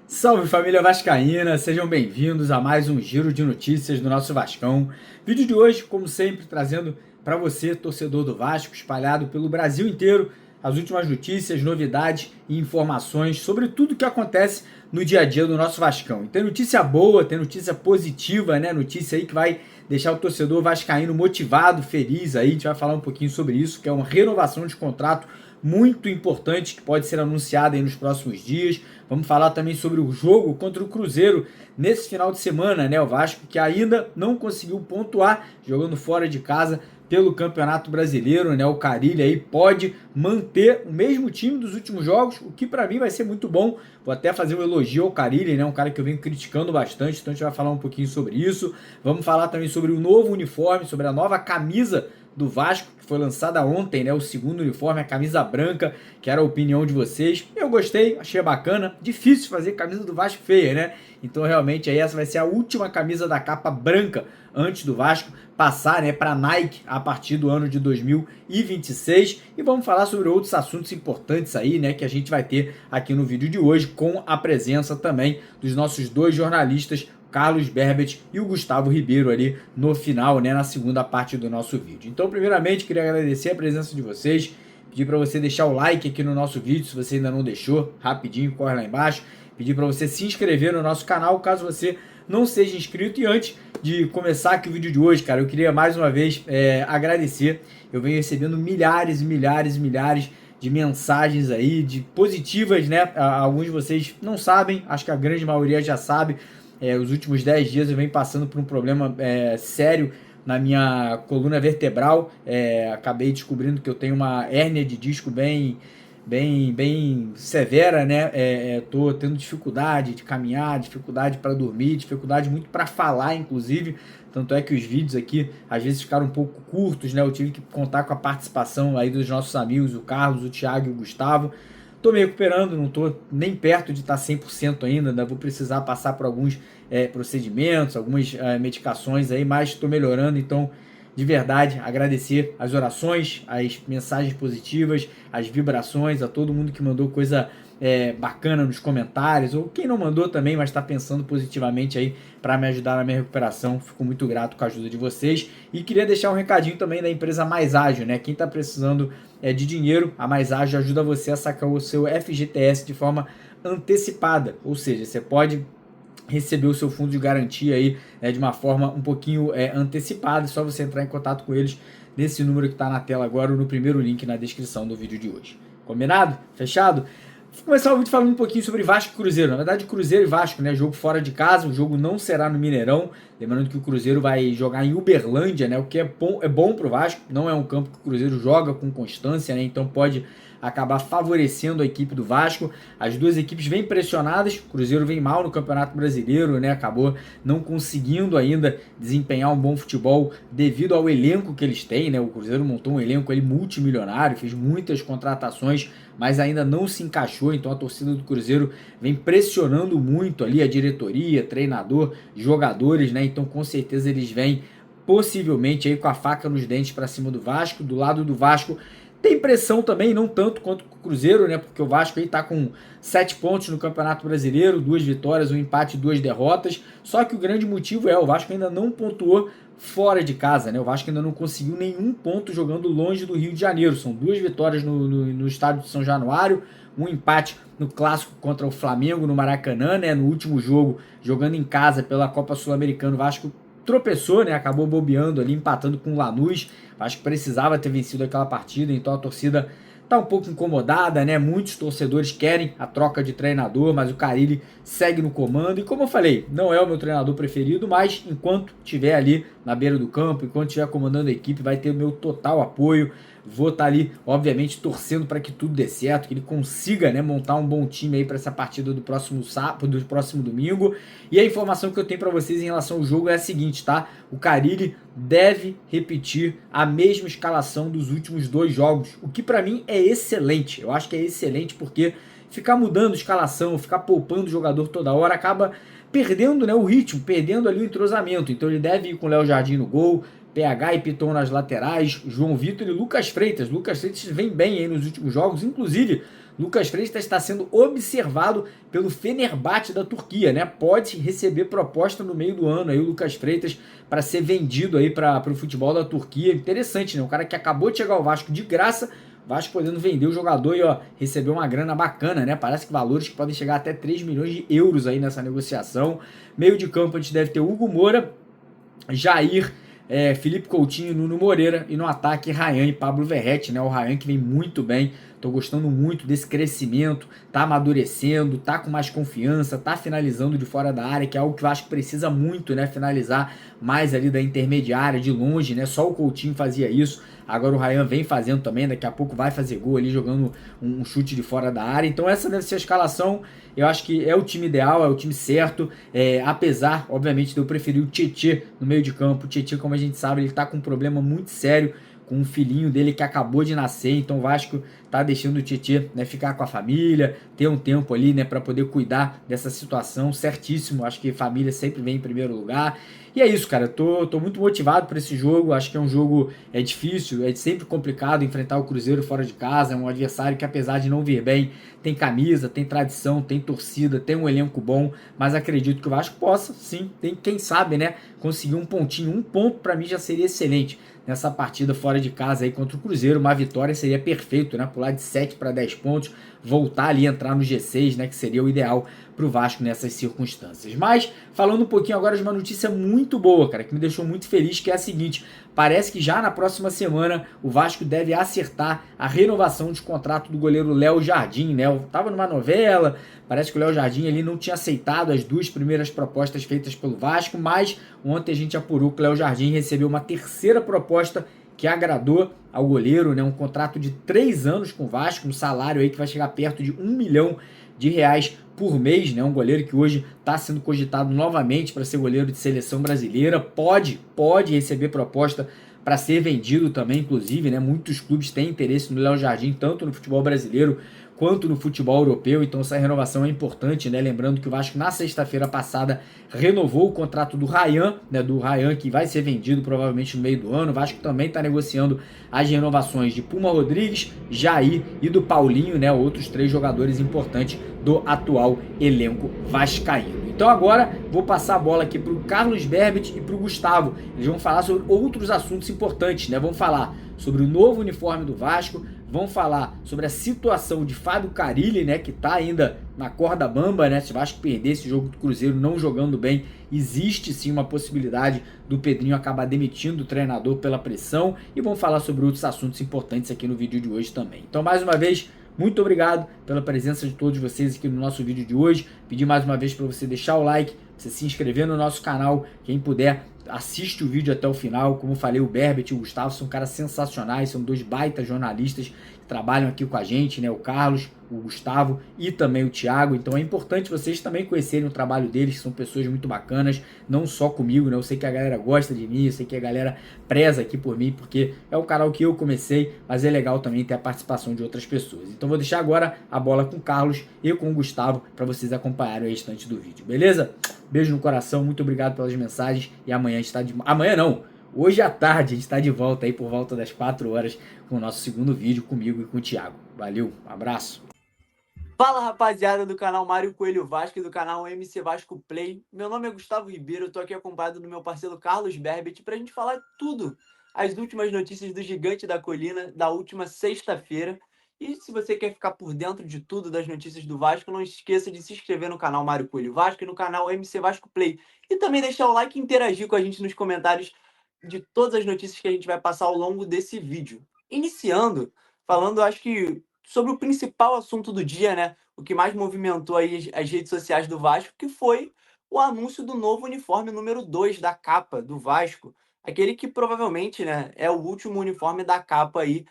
Salve família vascaína, sejam bem-vindos a mais um giro de notícias do nosso Vascão. Vídeo de hoje, como sempre, trazendo para você, torcedor do Vasco, espalhado pelo Brasil inteiro, as últimas notícias, novidades e informações sobre tudo que acontece no dia a dia do nosso Vascão. E tem notícia boa, tem notícia positiva, né? Notícia aí que vai deixar o torcedor vascaíno motivado, feliz aí. A gente vai falar um pouquinho sobre isso, que é uma renovação de contrato muito importante que pode ser anunciada aí nos próximos dias. Vamos falar também sobre o jogo contra o Cruzeiro nesse final de semana, né? O Vasco que ainda não conseguiu pontuar jogando fora de casa pelo Campeonato Brasileiro, né? O Carille aí pode manter o mesmo time dos últimos jogos, o que para mim vai ser muito bom. Vou até fazer um elogio ao Carille, né? Um cara que eu venho criticando bastante, então a gente vai falar um pouquinho sobre isso. Vamos falar também sobre o novo uniforme, sobre a nova camisa do Vasco, que foi lançada ontem, né? O segundo uniforme, a camisa branca, que era a opinião de vocês. Eu gostei, achei bacana. Difícil fazer camisa do Vasco feia, né? Então realmente aí essa vai ser a última camisa da capa branca antes do Vasco passar, né, para Nike a partir do ano de 2026. E vamos falar sobre outros assuntos importantes aí, né, que a gente vai ter aqui no vídeo de hoje, com a presença também dos nossos dois jornalistas, Carlos Berbet e o Gustavo Ribeiro ali no final, né, na segunda parte do nosso vídeo. Então, primeiramente, queria agradecer a presença de vocês, pedir para você deixar o like aqui no nosso vídeo, se você ainda não deixou, rapidinho, corre lá embaixo, pedir para você se inscrever no nosso canal, caso você não seja inscrito. E antes de começar aqui o vídeo de hoje, cara, eu queria mais uma vez agradecer. Eu venho recebendo milhares e milhares e milhares de mensagens aí, de positivas, né? Alguns de vocês não sabem, acho que a grande maioria já sabe. Os últimos 10 dias eu venho passando por um problema sério na minha coluna vertebral. Acabei descobrindo que eu tenho uma hérnia de disco bem severa, né? Tô tendo dificuldade de caminhar, dificuldade para dormir, dificuldade muito para falar, inclusive. Tanto é que os vídeos aqui às vezes ficaram um pouco curtos, né? Eu tive que contar com a participação aí dos nossos amigos, o Carlos, o Thiago e o Gustavo. Tô me recuperando, não tô nem perto de estar 100% ainda vou precisar passar por alguns procedimentos, algumas medicações aí, mas estou melhorando. Então, de verdade, agradecer as orações, as mensagens positivas, as vibrações, a todo mundo que mandou coisa bacana nos comentários, ou quem não mandou também, mas está pensando positivamente aí para me ajudar na minha recuperação. Fico muito grato com a ajuda de vocês. E queria deixar um recadinho também da empresa Mais Ágil, né? Quem está precisando de dinheiro, a Mais Ágil ajuda você a sacar o seu FGTS de forma antecipada, ou seja, você pode receber o seu fundo de garantia aí de uma forma um pouquinho antecipada. É só você entrar em contato com eles nesse número que está na tela agora ou no primeiro link na descrição do vídeo de hoje. Combinado? Fechado? Vou começar o vídeo falando um pouquinho sobre Vasco e Cruzeiro. Na verdade, Cruzeiro e Vasco, né? Jogo fora de casa, o jogo não será no Mineirão. Lembrando que o Cruzeiro vai jogar em Uberlândia, né? O que é bom pro Vasco. Não é um campo que o Cruzeiro joga com constância, né? Então pode acabar favorecendo a equipe do Vasco. As duas equipes vêm pressionadas. O Cruzeiro vem mal no Campeonato Brasileiro, né? Acabou não conseguindo ainda desempenhar um bom futebol devido ao elenco que eles têm, né? O Cruzeiro montou um elenco ali multimilionário, fez muitas contratações, mas ainda não se encaixou. Então a torcida do Cruzeiro vem pressionando muito ali a diretoria, treinador, jogadores, né? Então com certeza eles vêm possivelmente aí com a faca nos dentes para cima do Vasco. Do lado do Vasco tem pressão também, não tanto quanto o Cruzeiro, né? Porque o Vasco aí tá com 7 pontos no Campeonato Brasileiro, 2 vitórias, 1 empate e 2 derrotas. Só que o grande motivo o Vasco ainda não pontuou fora de casa, né? O Vasco ainda não conseguiu nenhum ponto jogando longe do Rio de Janeiro. São 2 vitórias no estádio de São Januário, 1 empate no clássico contra o Flamengo no Maracanã, né? No último jogo, jogando em casa pela Copa Sul-Americana, o Vasco tropeçou, né? Acabou bobeando ali, empatando com o Lanús. Acho que precisava ter vencido aquela partida, então a torcida tá um pouco incomodada, né? Muitos torcedores querem a troca de treinador, mas o Carille segue no comando. E como eu falei, não é o meu treinador preferido, mas enquanto estiver ali na beira do campo, enquanto estiver comandando a equipe, vai ter o meu total apoio. Vou estar ali, obviamente, torcendo para que tudo dê certo, que ele consiga, né, montar um bom time aí para essa partida do próximo sábado, do próximo domingo. E a informação que eu tenho para vocês em relação ao jogo é a seguinte, tá? O Carille deve repetir a mesma escalação dos últimos 2 jogos, o que para mim é excelente. Eu acho que é excelente porque ficar mudando escalação, ficar poupando o jogador toda hora, acaba perdendo, né, o ritmo, perdendo ali o entrosamento. Então ele deve ir com o Léo Jardim no gol, PH e Piton nas laterais, João Vitor e Lucas Freitas. Lucas Freitas vem bem aí nos últimos jogos, inclusive Lucas Freitas está sendo observado pelo Fenerbahçe da Turquia, né? Pode receber proposta no meio do ano aí o Lucas Freitas para ser vendido aí para o futebol da Turquia. Interessante, né? Um cara que acabou de chegar ao Vasco de graça, Vasco podendo vender o jogador e ó, receber uma grana bacana, né? Parece que valores que podem chegar até 3 milhões de euros aí nessa negociação. Meio de campo a gente deve ter Hugo Moura, Jair, Felipe Coutinho, Nuno Moreira, e no ataque Rayan e Pablo Verrete, né? O Rayan que vem muito bem, tô gostando muito desse crescimento, tá amadurecendo, tá com mais confiança, tá finalizando de fora da área, que é algo que eu acho que precisa muito, né? Finalizar mais ali da intermediária, de longe, né? Só o Coutinho fazia isso, agora o Rayan vem fazendo também, daqui a pouco vai fazer gol ali, jogando um chute de fora da área. Então essa deve ser a escalação. Eu acho que é o time ideal, é o time certo, apesar, obviamente, de eu preferir o Tietê no meio de campo. O Tietê, como a gente sabe, ele tá com um problema muito sério com um filhinho dele que acabou de nascer, então o Vasco tá deixando o Tietê, né, ficar com a família, ter um tempo ali, né, para poder cuidar dessa situação, certíssimo. Acho que família sempre vem em primeiro lugar. E é isso, cara. Tô muito motivado para esse jogo. Acho que é um jogo difícil, é sempre complicado enfrentar o Cruzeiro fora de casa. É um adversário que, apesar de não vir bem, tem camisa, tem tradição, tem torcida, tem um elenco bom. Mas acredito que o Vasco possa, sim, tem quem sabe, né, conseguir um pontinho. Um ponto para mim já seria excelente nessa partida fora de casa aí contra o Cruzeiro. Uma vitória seria perfeito, né? Pular de 7 para 10 pontos, voltar ali, entrar no G6, né? Que seria o ideal pro Vasco nessas circunstâncias. Mas, falando um pouquinho agora de uma notícia muito boa, cara, que me deixou muito feliz, que é a seguinte: parece que já na próxima semana o Vasco deve acertar a renovação de contrato do goleiro Léo Jardim, né? Eu tava numa novela, parece que o Léo Jardim ele não tinha aceitado as 2 primeiras propostas feitas pelo Vasco, mas ontem a gente apurou que o Léo Jardim recebeu uma terceira proposta que agradou ao goleiro, né? Um contrato de 3 anos com o Vasco, um salário aí que vai chegar perto de R$ 1 milhão por mês, né? Um goleiro que hoje está sendo cogitado novamente para ser goleiro de seleção brasileira, pode receber proposta para ser vendido também, inclusive, né? Muitos clubes têm interesse no Léo Jardim, tanto no futebol brasileiro quanto no futebol europeu, então essa renovação é importante, né? Lembrando que o Vasco na sexta-feira passada renovou o contrato do Rayan, né? Do Rayan, que vai ser vendido provavelmente no meio do ano. O Vasco também está negociando as renovações de Puma Rodrigues, Jair e do Paulinho, né? Outros 3 jogadores importantes do atual elenco vascaíno. Então agora vou passar a bola aqui para o Carlos Berbet e para o Gustavo. Eles vão falar sobre outros assuntos importantes, né? Vão falar sobre o novo uniforme do Vasco, vão falar sobre a situação de Fábio Carille, né, que tá ainda na corda bamba, né? Se o Vasco perder esse jogo do Cruzeiro não jogando bem, existe sim uma possibilidade do Pedrinho acabar demitindo o treinador pela pressão, e vão falar sobre outros assuntos importantes aqui no vídeo de hoje também. Então, mais uma vez, muito obrigado pela presença de todos vocês aqui no nosso vídeo de hoje. Pedir mais uma vez para você deixar o like, você se inscrever no nosso canal, quem puder assiste o vídeo até o final. Como eu falei, o Berbet e o Gustavo são caras sensacionais, são 2 baita jornalistas que trabalham aqui com a gente, né? O Carlos, o Gustavo e também o Thiago. Então é importante vocês também conhecerem o trabalho deles, que são pessoas muito bacanas, não só comigo, né? Eu sei que a galera gosta de mim, eu sei que a galera preza aqui por mim, porque é o canal que eu comecei, mas é legal também ter a participação de outras pessoas. Então vou deixar agora a bola com o Carlos e com o Gustavo para vocês acompanharem o restante do vídeo, beleza? Beijo no coração, muito obrigado pelas mensagens, e amanhã a gente tá de... Amanhã não! Hoje à tarde a gente está de volta aí por volta das 4 horas com o nosso segundo vídeo comigo e com o Thiago. Valeu, um abraço. Fala, rapaziada do canal Mário Coelho Vasco e do canal MC Vasco Play. Meu nome é Gustavo Ribeiro, eu tô aqui acompanhado do meu parceiro Carlos Berbet pra gente falar tudo, as últimas notícias do Gigante da Colina da última sexta-feira. E se você quer ficar por dentro de tudo das notícias do Vasco, não esqueça de se inscrever no canal Mário Coelho Vasco e no canal MC Vasco Play. E também deixar o like e interagir com a gente nos comentários de todas as notícias que a gente vai passar ao longo desse vídeo. Iniciando, falando, acho que sobre o principal assunto do dia, né? O que mais movimentou aí as redes sociais do Vasco, que foi o anúncio do novo uniforme número 2 da capa do Vasco. Aquele que provavelmente, né, é o último uniforme da capa aí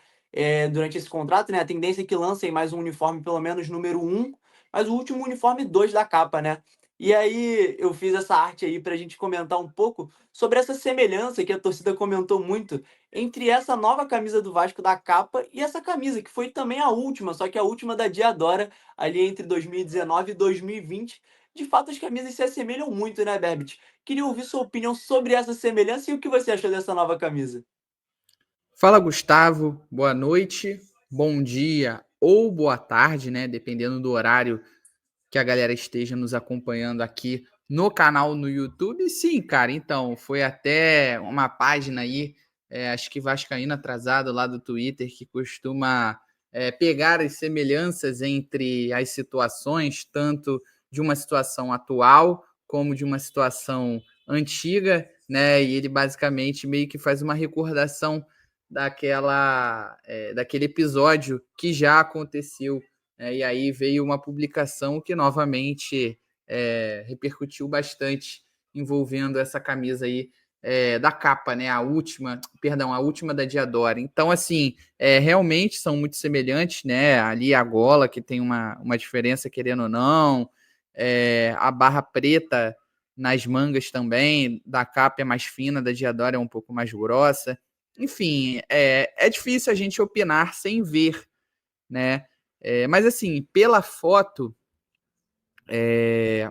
durante esse contrato, né? A tendência é que lancem mais um uniforme, pelo menos número 1, mas o último uniforme 2 da capa, né? E aí eu fiz essa arte aí para a gente comentar um pouco sobre essa semelhança que a torcida comentou muito entre essa nova camisa do Vasco da capa e essa camisa, que foi também a última, só que a última da Diadora, ali entre 2019 e 2020. De fato, as camisas se assemelham muito, né, Berbit? Queria ouvir sua opinião sobre essa semelhança e o que você achou dessa nova camisa. Fala, Gustavo. Boa noite, bom dia ou boa tarde, né? Dependendo do horário que a galera esteja nos acompanhando aqui no canal no YouTube. Sim, cara, então, foi até uma página aí, acho que Vascaíno Atrasado lá do Twitter, que costuma pegar as semelhanças entre as situações, tanto de uma situação atual como de uma situação antiga, né? E ele basicamente meio que faz uma recordação daquele episódio que já aconteceu, e aí veio uma publicação que novamente repercutiu bastante, envolvendo essa camisa aí da capa, né? A última da Diadora. Então, assim, realmente são muito semelhantes, né? Ali a gola, que tem uma diferença, querendo ou não, a barra preta nas mangas também, da capa é mais fina, da Diadora é um pouco mais grossa. Enfim, é difícil a gente opinar sem ver, né? Mas assim, pela foto, é,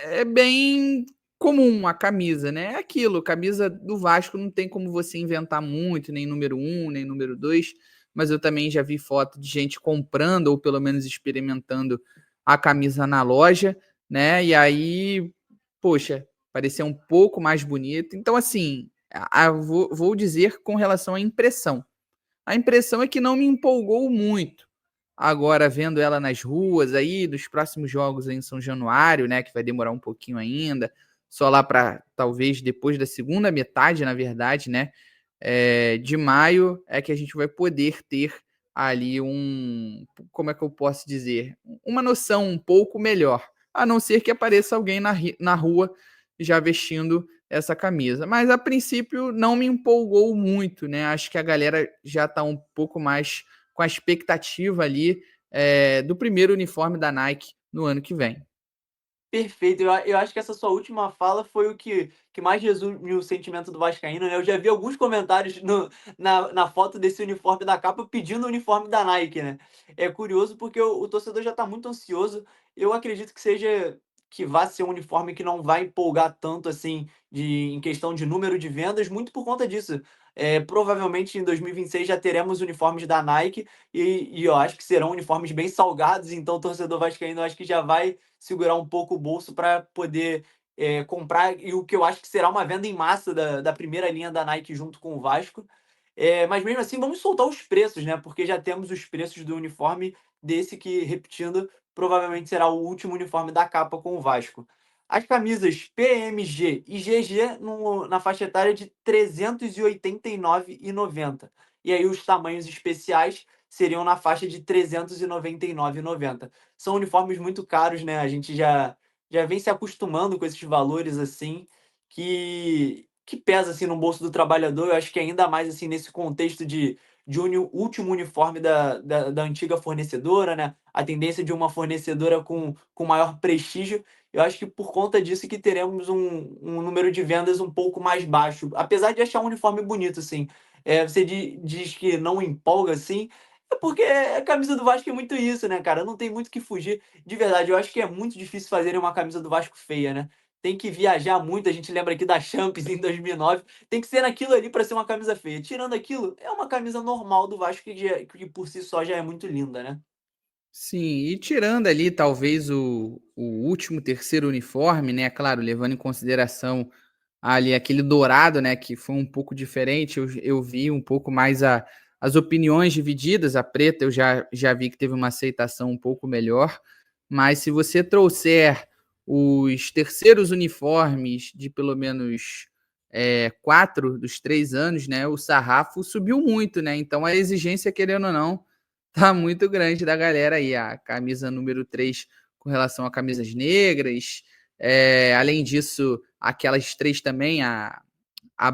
é bem comum a camisa, né? É aquilo, camisa do Vasco não tem como você inventar muito, nem número um, nem número 2, mas eu também já vi foto de gente comprando, ou pelo menos experimentando a camisa na loja, né? E aí, poxa, parecia um pouco mais bonito. Então, assim, vou dizer com relação à impressão. A impressão é que não me empolgou muito. Agora, vendo ela nas ruas aí, dos próximos jogos aí em São Januário, né, que vai demorar um pouquinho ainda, só lá para talvez depois da segunda metade, na verdade, né, de maio, é que a gente vai poder ter ali como é que eu posso dizer, uma noção um pouco melhor, a não ser que apareça alguém na rua já vestindo essa camisa. Mas a princípio não me empolgou muito, né? Acho que a galera já está um pouco mais com a expectativa ali do primeiro uniforme da Nike no ano que vem. Perfeito. Eu acho que essa sua última fala foi o que mais resume o sentimento do vascaíno, né. Eu já vi alguns comentários na foto desse uniforme da capa pedindo o uniforme da Nike, né. É curioso porque o torcedor já está muito ansioso. Eu acredito que vá ser um uniforme que não vai empolgar tanto, assim, em questão de número de vendas, muito por conta disso. Provavelmente em 2026 já teremos uniformes da Nike e eu acho que serão uniformes bem salgados, então o torcedor vascaíno eu acho que já vai segurar um pouco o bolso para poder comprar, e o que eu acho que será uma venda em massa da primeira linha da Nike junto com o Vasco. Mas mesmo assim, vamos soltar os preços, né? Porque já temos os preços do uniforme desse que, repetindo, provavelmente será o último uniforme da capa com o Vasco. As camisas PMG e GG na faixa etária de R$ 389,90. E aí os tamanhos especiais seriam na faixa de R$ 399,90. São uniformes muito caros, né? A gente já vem se acostumando com esses valores assim, que pesa assim no bolso do trabalhador. Eu acho que ainda mais assim nesse contexto de último uniforme da antiga fornecedora, né? A tendência de uma fornecedora com maior prestígio. Eu acho que por conta disso que teremos um número de vendas um pouco mais baixo. Apesar de achar um uniforme bonito, assim. Você diz que não empolga, assim, é porque a camisa do Vasco é muito isso, né, cara? Não tem muito o que fugir. De verdade, eu acho que é muito difícil fazerem uma camisa do Vasco feia, né? Tem que viajar muito. A gente lembra aqui da Champions em 2009. Tem que ser naquilo ali para ser uma camisa feia. Tirando aquilo, é uma camisa normal do Vasco que por si só já é muito linda, né? Sim, e tirando ali talvez o último terceiro uniforme, né? Claro, levando em consideração ali aquele dourado, né? Que foi um pouco diferente. Eu vi um pouco mais as opiniões divididas. A preta eu já vi que teve uma aceitação um pouco melhor. Mas se você trouxer os terceiros uniformes de pelo menos 4 dos 3 anos, né? O sarrafo subiu muito, né? Então a exigência, querendo ou não, tá muito grande da galera aí. A camisa número 3 com relação a camisas negras. Além disso, aquelas três também, a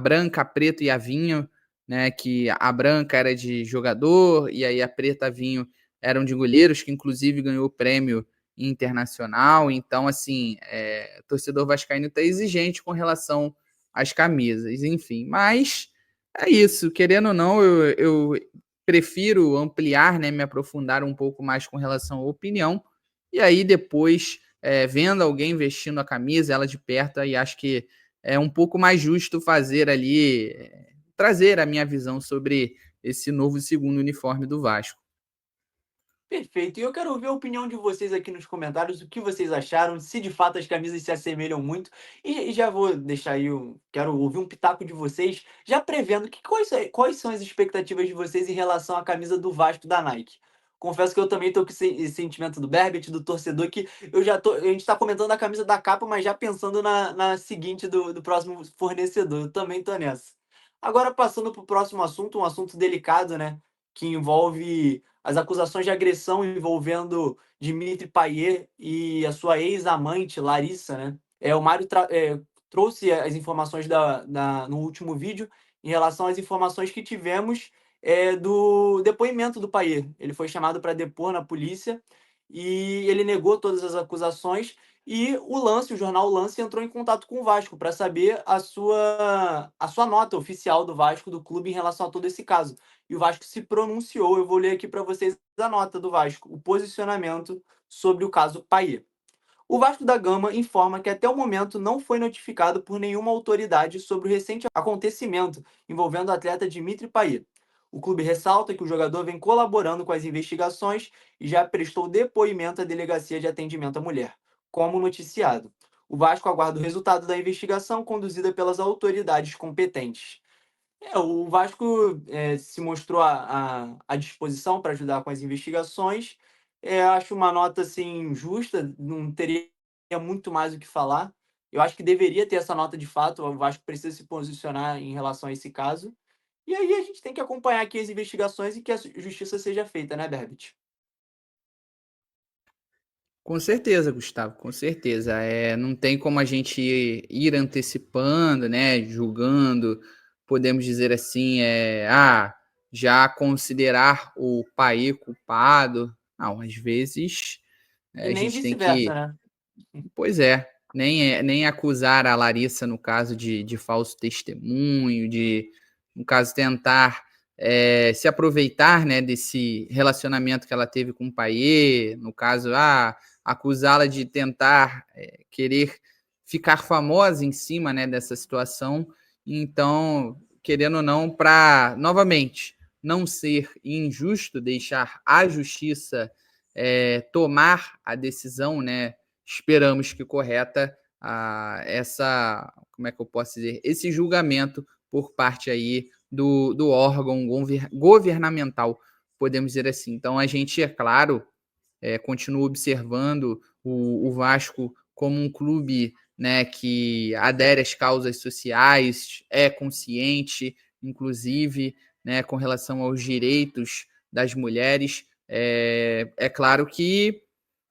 branca, a preta e a vinho, né? Que a branca era de jogador e aí a preta, a vinho eram de goleiros, que inclusive ganhou o prêmio internacional. Então, assim, o torcedor vascaíno está exigente com relação às camisas, enfim. Mas é isso, querendo ou não, eu prefiro ampliar, né, me aprofundar um pouco mais com relação à opinião, e aí depois, vendo alguém vestindo a camisa, ela de perto, aí acho que é um pouco mais justo fazer ali, trazer a minha visão sobre esse novo segundo uniforme do Vasco. Perfeito. E eu quero ouvir a opinião de vocês aqui nos comentários, o que vocês acharam, se de fato as camisas se assemelham muito. E já vou deixar aí, quero ouvir um pitaco de vocês, já prevendo quais são as expectativas de vocês em relação à camisa do Vasco da Nike. Confesso que eu também tô com esse sentimento do Berbet, do torcedor, que a gente tá comentando a camisa da capa, mas já pensando na seguinte do próximo fornecedor. Eu também tô nessa. Agora, passando para o próximo assunto, um assunto delicado, né? Que envolve as acusações de agressão envolvendo Dimitri Payet e a sua ex-amante, Larissa, né? O Mário trouxe as informações no último vídeo em relação às informações que tivemos do depoimento do Payet. Ele foi chamado para depor na polícia e ele negou todas as acusações. E o jornal Lance, entrou em contato com o Vasco para saber a sua nota oficial do Vasco, do clube, em relação a todo esse caso. E o Vasco se pronunciou. Eu vou ler aqui para vocês a nota do Vasco, o posicionamento sobre o caso Payet. O Vasco da Gama informa que até o momento não foi notificado por nenhuma autoridade sobre o recente acontecimento envolvendo o atleta Dimitri Payet. O clube ressalta que o jogador vem colaborando com as investigações e já prestou depoimento à Delegacia de Atendimento à Mulher, como noticiado. O Vasco aguarda o resultado da investigação conduzida pelas autoridades competentes. O Vasco se mostrou à disposição para ajudar com as investigações. Acho uma nota assim justa, não teria muito mais o que falar. Eu acho que deveria ter essa nota de fato. O Vasco precisa se posicionar em relação a esse caso. E aí a gente tem que acompanhar aqui as investigações e que a justiça seja feita, né, Berbit? Com certeza, Gustavo, com certeza. Não tem como a gente ir antecipando, né, julgando, podemos dizer assim, já considerar o pai culpado. Não, às vezes E a nem gente tem vice-versa, que, né? pois nem acusar a Larissa no caso de falso testemunho, no caso, tentar se aproveitar, né, desse relacionamento que ela teve com o Payet, no caso, acusá-la de tentar querer ficar famosa em cima, né, dessa situação. Então, querendo ou não, para, novamente, não ser injusto, deixar a justiça tomar a decisão, né, esperamos que correta, como é que eu posso dizer, esse julgamento por parte aí do órgão governamental, podemos dizer assim. Então, a gente, é claro, continua observando o Vasco como um clube, né, que adere às causas sociais, é consciente, inclusive, né, com relação aos direitos das mulheres. É claro que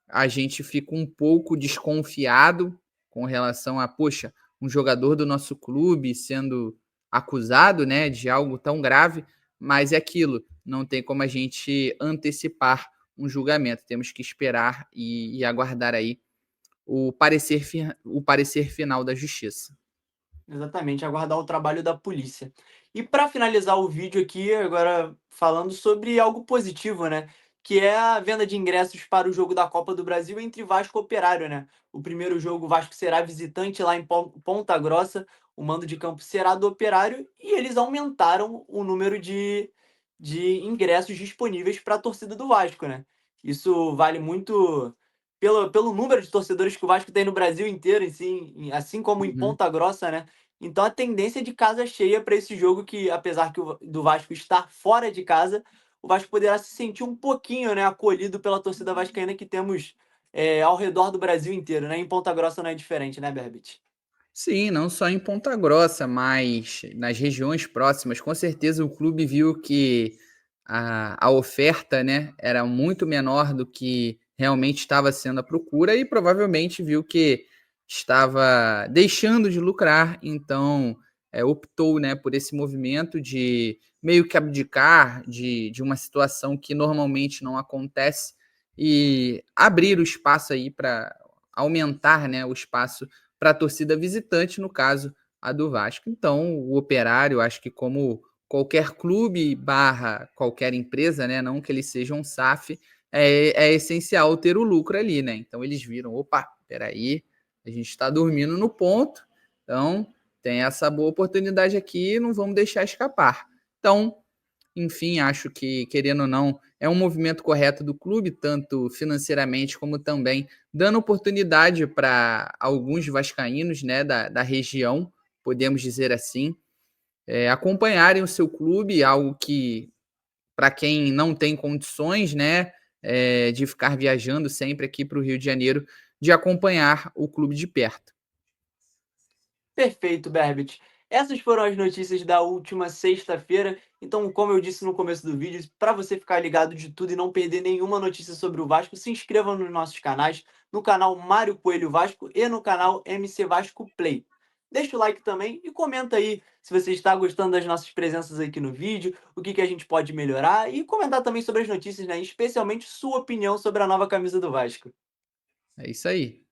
a gente fica um pouco desconfiado com relação a, poxa, um jogador do nosso clube sendo acusado, né, de algo tão grave, mas é aquilo, não tem como a gente antecipar um julgamento, temos que esperar e aguardar aí o parecer final da justiça. Exatamente, aguardar o trabalho da polícia. E para finalizar o vídeo aqui, agora falando sobre algo positivo, né? Que é a venda de ingressos para o jogo da Copa do Brasil entre Vasco e Operário, né? O primeiro jogo, o Vasco será visitante lá em Ponta Grossa, o mando de campo será do Operário, e eles aumentaram o número de ingressos disponíveis para a torcida do Vasco, né? Isso vale muito pelo número de torcedores que o Vasco tem no Brasil inteiro, assim como em Uhum. Ponta Grossa, né? Então a tendência é de casa cheia para esse jogo que, apesar do Vasco estar fora de casa, o Vasco poderá se sentir um pouquinho, né, acolhido pela torcida vascaína que temos ao redor do Brasil inteiro, né? Em Ponta Grossa não é diferente, né, Berbit? Sim, não só em Ponta Grossa, mas nas regiões próximas. Com certeza o clube viu que a oferta, né, era muito menor do que realmente estava sendo a procura e provavelmente viu que estava deixando de lucrar, então optou, né, por esse movimento de meio que abdicar de uma situação que normalmente não acontece e abrir o espaço aí para aumentar, né, o espaço para a torcida visitante, no caso a do Vasco. Então, o Operário, acho que como qualquer clube barra qualquer empresa, né, não que eles sejam SAF, é essencial ter o lucro ali, né? Então eles viram, opa, peraí, a gente está dormindo no ponto, então tem essa boa oportunidade aqui, não vamos deixar escapar. Então, enfim, acho que, querendo ou não, é um movimento correto do clube, tanto financeiramente como também dando oportunidade para alguns vascaínos, né, da região, podemos dizer assim, acompanharem o seu clube, algo que, para quem não tem condições, né, de ficar viajando sempre aqui para o Rio de Janeiro, de acompanhar o clube de perto. Perfeito, Berbit. Essas foram as notícias da última sexta-feira. Então, como eu disse no começo do vídeo, para você ficar ligado de tudo e não perder nenhuma notícia sobre o Vasco, se inscreva nos nossos canais, no canal Mário Coelho Vasco e no canal MC Vasco Play. Deixa o like também e comenta aí se você está gostando das nossas presenças aqui no vídeo, o que a gente pode melhorar e comentar também sobre as notícias, né? Especialmente sua opinião sobre a nova camisa do Vasco. É isso aí.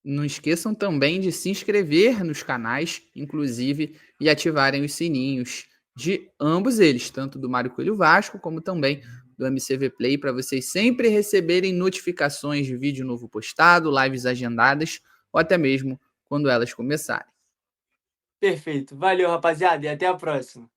Não esqueçam também de se inscrever nos canais, inclusive, e ativarem os sininhos de ambos eles, tanto do Mário Coelho Vasco, como também do MCV Play, para vocês sempre receberem notificações de vídeo novo postado, lives agendadas, ou até mesmo quando elas começarem. Perfeito. Valeu, rapaziada, e até a próxima.